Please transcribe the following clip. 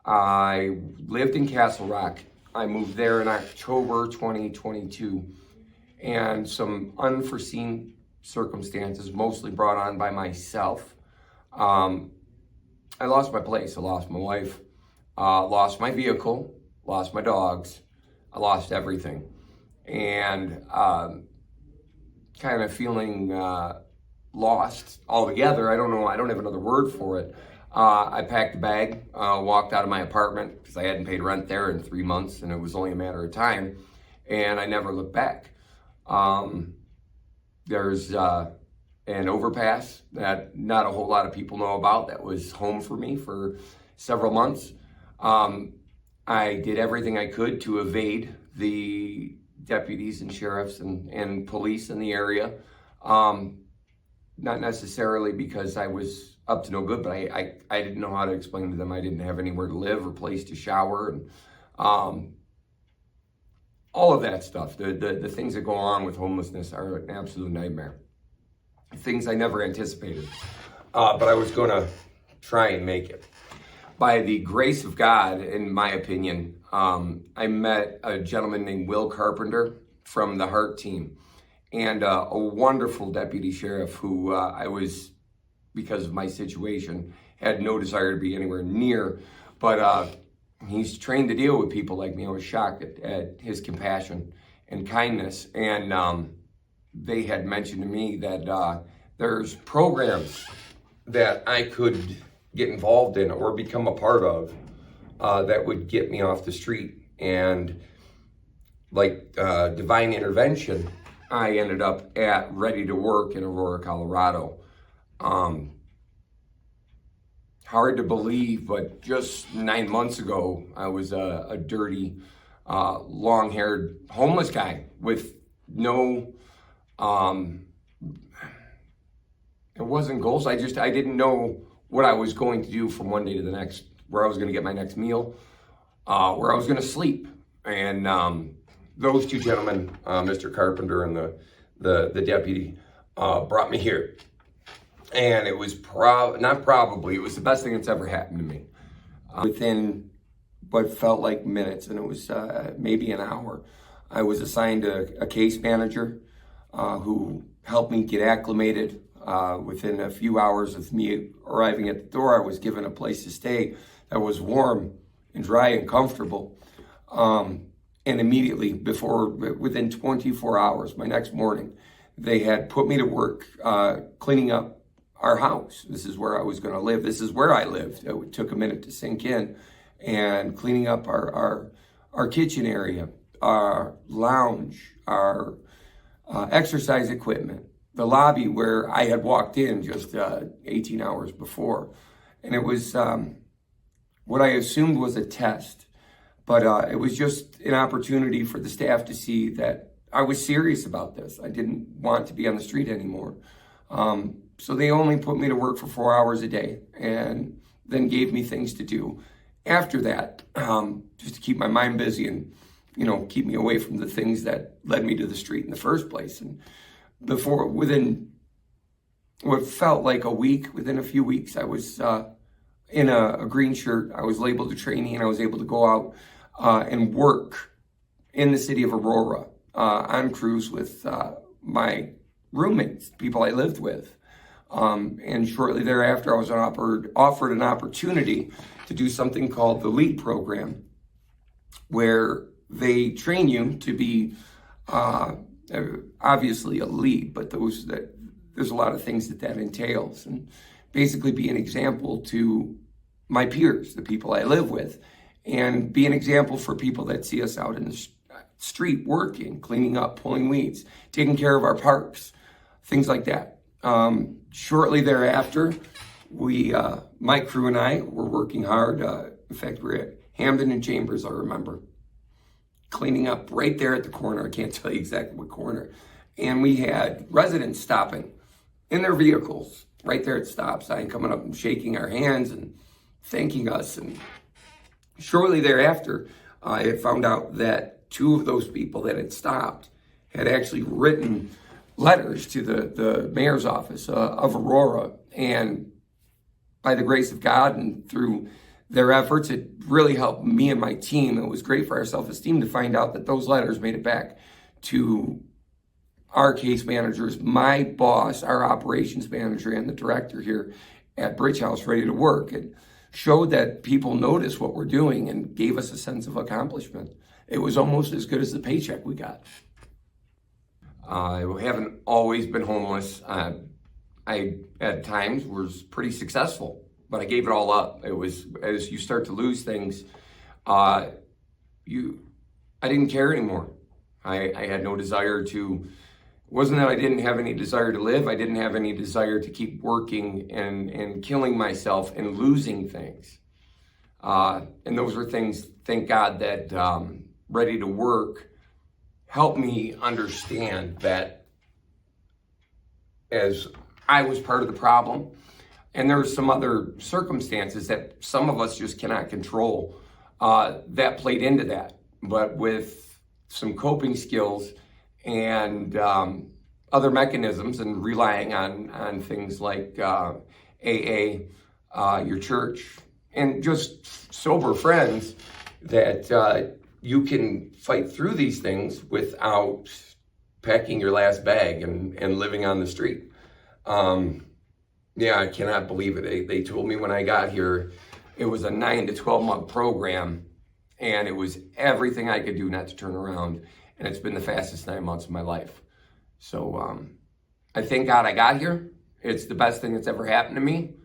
I lived in Castle Rock. I moved there in October 2022, and some unforeseen circumstances, mostly brought on by myself. Um, I lost my place. I lost my wife, lost my vehicle, lost my dogs. I lost everything. And kind of feeling lost altogether. I don't know. I don't have another word for it. I packed a bag, walked out of my apartment because I hadn't paid rent there in 3 months, and it was only a matter of time. And I never looked back. There's an overpass that not a whole lot of people know about that was home for me for several months. I did everything I could to evade the deputies and sheriffs and police in the area. Not necessarily because I was up to no good, but I didn't know how to explain to them I didn't have anywhere to live or place to shower, and all of that stuff. The things that go on with homelessness are an absolute nightmare. Things I never anticipated, but I was going to try and make it. By the grace of God, in my opinion, I met a gentleman named Will Carpenter from the Heart team, and a wonderful deputy sheriff who I was, because of my situation, had no desire to be anywhere near, but he's trained to deal with people like me. I was shocked at his compassion and kindness, and they had mentioned to me that there's programs that I could get involved in or become a part of that would get me off the street. And like divine intervention, I ended up at Ready to Work in Aurora, Colorado. Hard to believe, but just 9 months ago, I was a dirty, long-haired homeless guy with no, it wasn't goals. I didn't know what I was going to do from one day to the next, where I was going to get my next meal, where I was going to sleep. And those two gentlemen, Mr. Carpenter and the deputy, brought me here. And it was it was the best thing that's ever happened to me. Within what felt like minutes, and it was maybe an hour, I was assigned a case manager who helped me get acclimated. Within a few hours of me arriving at the door, I was given a place to stay that was warm and dry and comfortable. And immediately within 24 hours, my next morning, they had put me to work cleaning up our house. This is where I was going to live. This is where I lived. It took a minute to sink in. And cleaning up our kitchen area, our lounge, our exercise equipment, the lobby where I had walked in just 18 hours before. And it was what I assumed was a test, but it was just an opportunity for the staff to see that I was serious about this. I didn't want to be on the street anymore. So they only put me to work for 4 hours a day and then gave me things to do after that, just to keep my mind busy and, keep me away from the things that led me to the street in the first place. And within what felt like a week, within a few weeks, I was in a green shirt. I was labeled a trainee, and I was able to go out and work in the city of Aurora on crews with my roommates, people I lived with. And shortly thereafter, I was offered an opportunity to do something called the LEAD program, where they train you to be obviously a lead, but there's a lot of things that entails, and basically be an example to my peers, the people I live with, and be an example for people that see us out in the street working, cleaning up, pulling weeds, taking care of our parks, things like that. Shortly thereafter, my crew and I were working hard. In fact, we were at Hamden and Chambers, I remember, cleaning up right there at the corner. I can't tell you exactly what corner. And we had residents stopping in their vehicles right there at stop sign, coming up and shaking our hands and thanking us. And shortly thereafter, I had found out that two of those people that had stopped had actually written letters to the mayor's office of Aurora. And by the grace of God and through their efforts. It really helped me and my team. It was great for our self-esteem to find out that those letters made it back to our case managers, my boss, our operations manager, and the director here at Bridge House, ready to work. It showed that people noticed what we're doing and gave us a sense of accomplishment. It was almost as good as the paycheck we got. I haven't always been homeless. I, at times, was pretty successful, but I gave it all up. It was, as you start to lose things, I didn't care anymore. I had no desire to, it wasn't that I didn't have any desire to live. I didn't have any desire to keep working and killing myself and losing things. And those were things, thank God, that Ready to Work helped me understand that as I was part of the problem, and there were some other circumstances that some of us just cannot control that played into that. But with some coping skills and other mechanisms and relying on things like AA, your church, and just sober friends, that you can fight through these things without packing your last bag and living on the street. Yeah, I cannot believe it. They told me when I got here, it was a 9 to 12 month program, and it was everything I could do not to turn around. And it's been the fastest 9 months of my life. So I thank God I got here. It's the best thing that's ever happened to me.